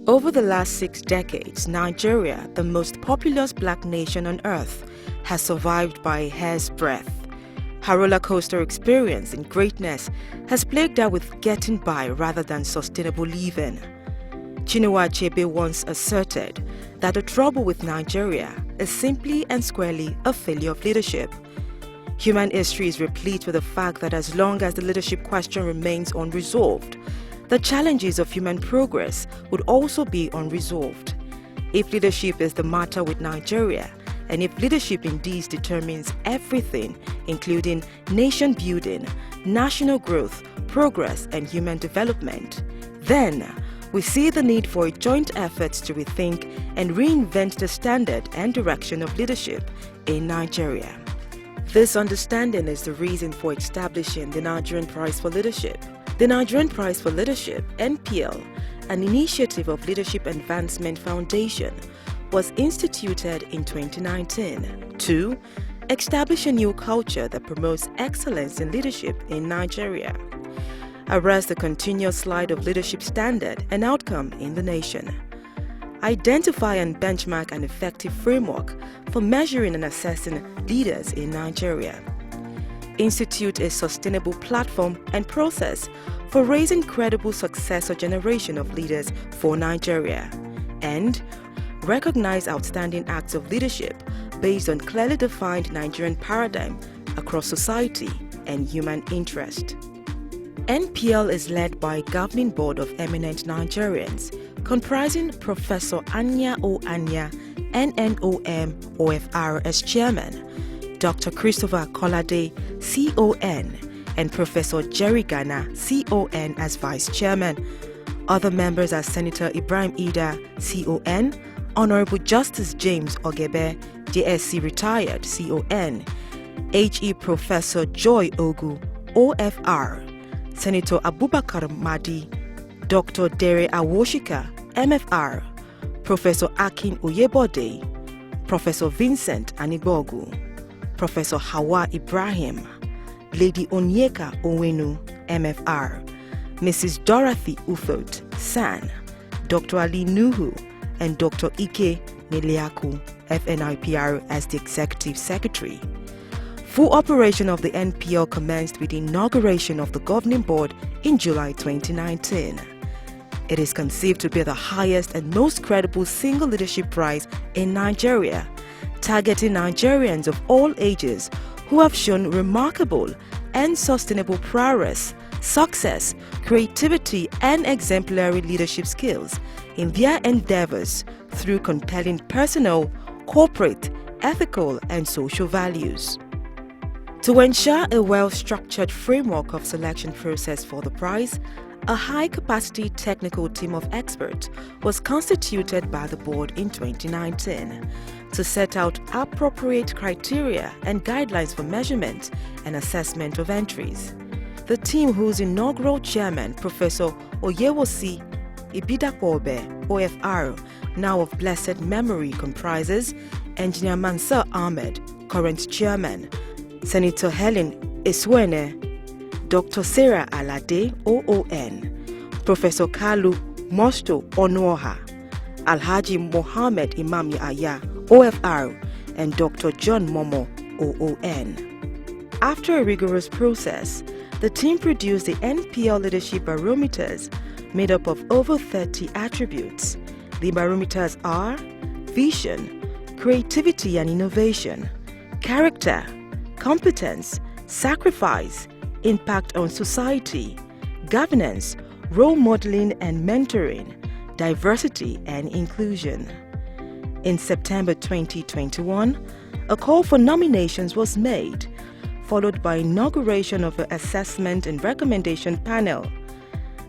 Over the last 6 decades, Nigeria, the most populous black nation on earth, has survived by a hair's breadth. Her roller coaster experience in greatness has plagued her with getting by rather than sustainable living. Chinua Achebe once asserted that the trouble with Nigeria is simply and squarely a failure of leadership. Human history is replete with the fact that as long as the leadership question remains unresolved, the challenges of human progress would also be unresolved. If leadership is the matter with Nigeria, and if leadership indeed determines everything, including nation building, national growth, progress, and human development, then we see the need for a joint effort to rethink and reinvent the standard and direction of leadership in Nigeria. This understanding is the reason for establishing the Nigerian Prize for Leadership. The Nigerian Prize for Leadership, NPL, an initiative of Leadership Advancement Foundation, was instituted in 2019 to establish a new culture that promotes excellence in leadership in Nigeria, arrest the continuous slide of leadership standard and outcome in the nation, identify and benchmark an effective framework for measuring and assessing leaders in Nigeria, institute a sustainable platform and process for raising credible successor generation of leaders for Nigeria, and recognize outstanding acts of leadership based on clearly defined Nigerian paradigm across society and human interest. NPL is led by a governing board of eminent Nigerians comprising Professor Anya O. Anya, NNOM OFR as chairman, Dr. Christopher Kolade, CON, and Professor Jerry Ghana, CON as vice chairman. Other members are Senator Ibrahim Ida, CON, Honorable Justice James Ogebe, JSC retired, CON, HE Professor Joy Ogu, OFR, Senator Abubakar Madi, Dr. Dere Awoshika, MFR, Professor Akin Oyebode, Professor Vincent Anibogu, Professor Hawa Ibrahim, Lady Onyeka Owenu, MFR, Mrs. Dorothy Ufot, SAN, Dr. Ali Nuhu, and Dr. Ike Neliaku, FNIPR, as the Executive Secretary. Full operation of the NPL commenced with the inauguration of the governing board in July 2019. It is conceived to be the highest and most credible single leadership prize in Nigeria, targeting Nigerians of all ages who have shown remarkable and sustainable prowess, success, creativity, and exemplary leadership skills in their endeavors through compelling personal, corporate, ethical, and social values. To ensure a well-structured framework of selection process for the prize, a high-capacity technical team of experts was constituted by the board in 2019 to set out appropriate criteria and guidelines for measurement and assessment of entries. The team, whose inaugural chairman, Professor Oyewosi Ibidakobe, OFR, now of blessed memory, comprises Engineer Mansur Ahmed, current chairman, Senator Helen Eswene, Dr. Sarah Alade, OON, Professor Kalu Mosto Onuoha, Alhaji Mohammed Imam Yahya, OFR, and Dr. John Momo, OON. After a rigorous process, the team produced the NPL Leadership Barometers made up of over 30 attributes. The barometers are vision, creativity and innovation, character, competence, sacrifice, impact on society, governance, role modeling and mentoring, diversity and inclusion. In September 2021, a call for nominations was made, followed by inauguration of an assessment and recommendation panel.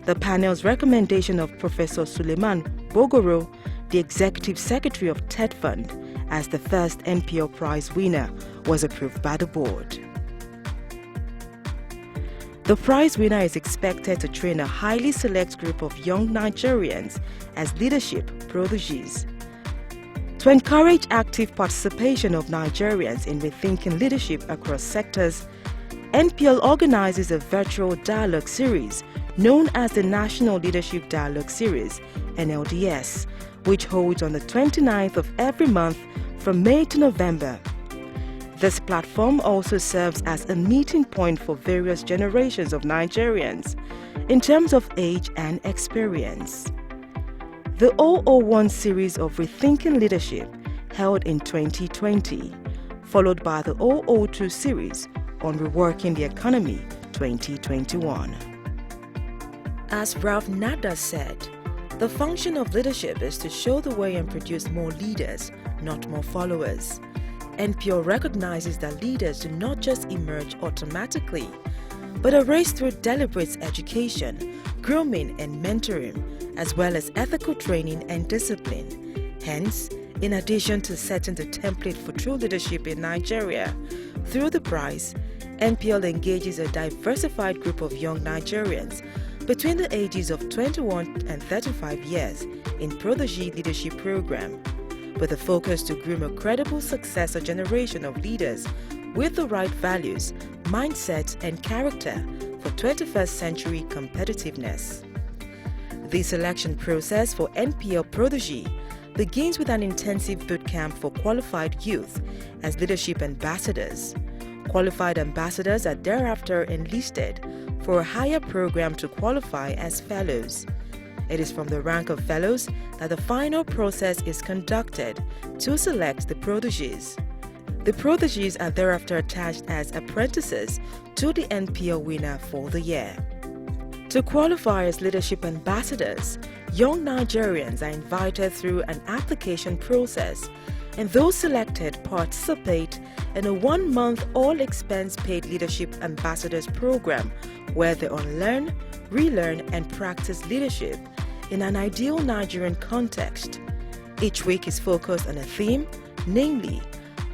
The panel's recommendation of Professor Suleiman Bogoro, the Executive Secretary of TED Fund, as the first NPL Prize winner, was approved by the board. The prize winner is expected to train a highly select group of young Nigerians as leadership prodigies. To encourage active participation of Nigerians in rethinking leadership across sectors, NPL organizes a virtual dialogue series known as the National Leadership Dialogue Series, NLDS, which holds on the 29th of every month from May to November. This platform also serves as a meeting point for various generations of Nigerians in terms of age and experience. The 001 series of Rethinking Leadership held in 2020, followed by the 002 series on Reworking the Economy 2021. As Ralph Nader said, the function of leadership is to show the way and produce more leaders, not more followers. NPL recognizes that leaders do not just emerge automatically, but are raised through deliberate education, grooming and mentoring, as well as ethical training and discipline. Hence, in addition to setting the template for true leadership in Nigeria, through the prize, NPL engages a diversified group of young Nigerians between the ages of 21 and 35 years in Protégé Leadership Program, with a focus to groom a credible successor generation of leaders with the right values, mindset, and character for 21st century competitiveness. The selection process for NPL Protégé begins with an intensive boot camp for qualified youth as leadership ambassadors. Qualified ambassadors are thereafter enlisted for a higher program to qualify as fellows. It is from the rank of fellows that the final process is conducted to select the protégés. The protégés are thereafter attached as apprentices to the NPL winner for the year. To qualify as leadership ambassadors, young Nigerians are invited through an application process, and those selected participate in a 1-month all-expense-paid leadership ambassadors program where they unlearn, relearn, and practice leadership in an ideal Nigerian context. Each week is focused on a theme, namely,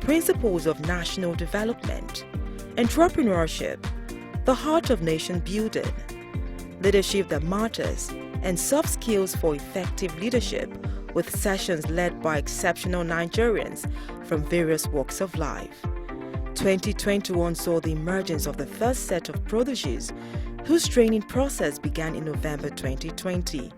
principles of national development, entrepreneurship, the heart of nation building, leadership that matters, and soft skills for effective leadership, with sessions led by exceptional Nigerians from various walks of life. 2021 saw the emergence of the first set of protégés, whose training process began in November 2020.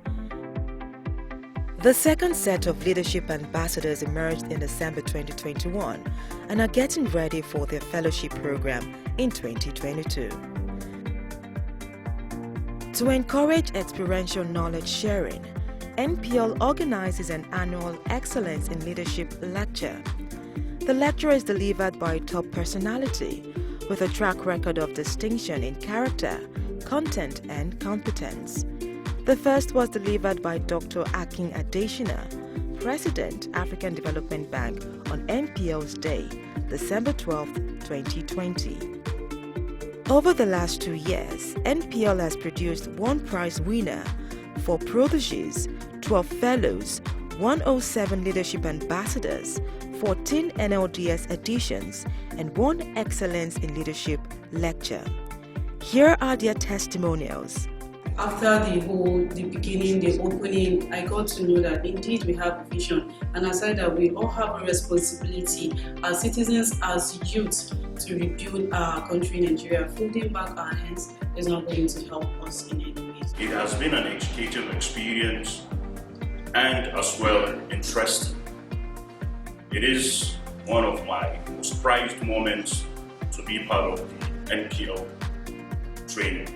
The second set of leadership ambassadors emerged in December 2021 and are getting ready for their fellowship program in 2022. To encourage experiential knowledge sharing, NPL organizes an annual Excellence in Leadership lecture. The lecture is delivered by a top personality with a track record of distinction in character, content, and competence. The first was delivered by Dr. Akin Adesina, President, African Development Bank, on NPL's Day, December 12, 2020. Over the last 2 years, NPL has produced 1 prize winner, 4 protégés, 12 fellows, 107 leadership ambassadors, 14 NLDS editions, and 1 Excellence in Leadership lecture. Here are their testimonials. After the beginning, the opening, I got to know that indeed we have a vision, and aside that we all have a responsibility as citizens, as youth, to rebuild our country, Nigeria. Folding back our hands is not going to help us in any way. It has been an educative experience and as well interesting. It is one of my most prized moments to be part of the NPL training.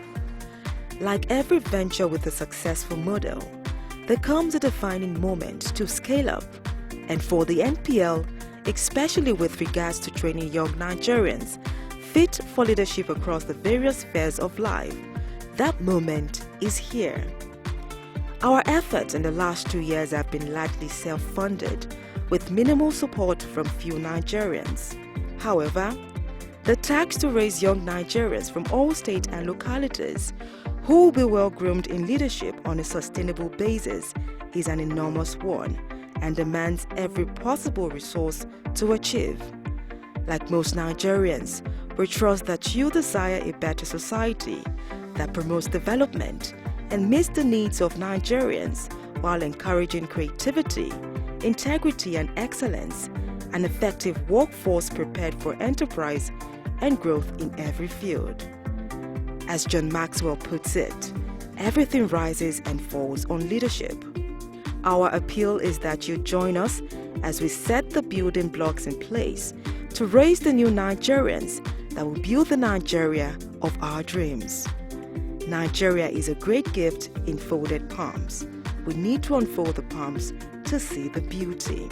Like every venture with a successful model, there comes a defining moment to scale up. And for the NPL, especially with regards to training young Nigerians fit for leadership across the various spheres of life, that moment is here. Our efforts in the last 2 years have been largely self-funded, with minimal support from few Nigerians. However, the task to raise young Nigerians from all states and localities who will be well-groomed in leadership on a sustainable basis is an enormous one and demands every possible resource to achieve. Like most Nigerians, we trust that you desire a better society that promotes development and meets the needs of Nigerians while encouraging creativity, integrity and excellence, an effective workforce prepared for enterprise and growth in every field. As John Maxwell puts it, everything rises and falls on leadership. Our appeal is that you join us as we set the building blocks in place to raise the new Nigerians that will build the Nigeria of our dreams. Nigeria is a great gift in folded palms. We need to unfold the palms to see the beauty.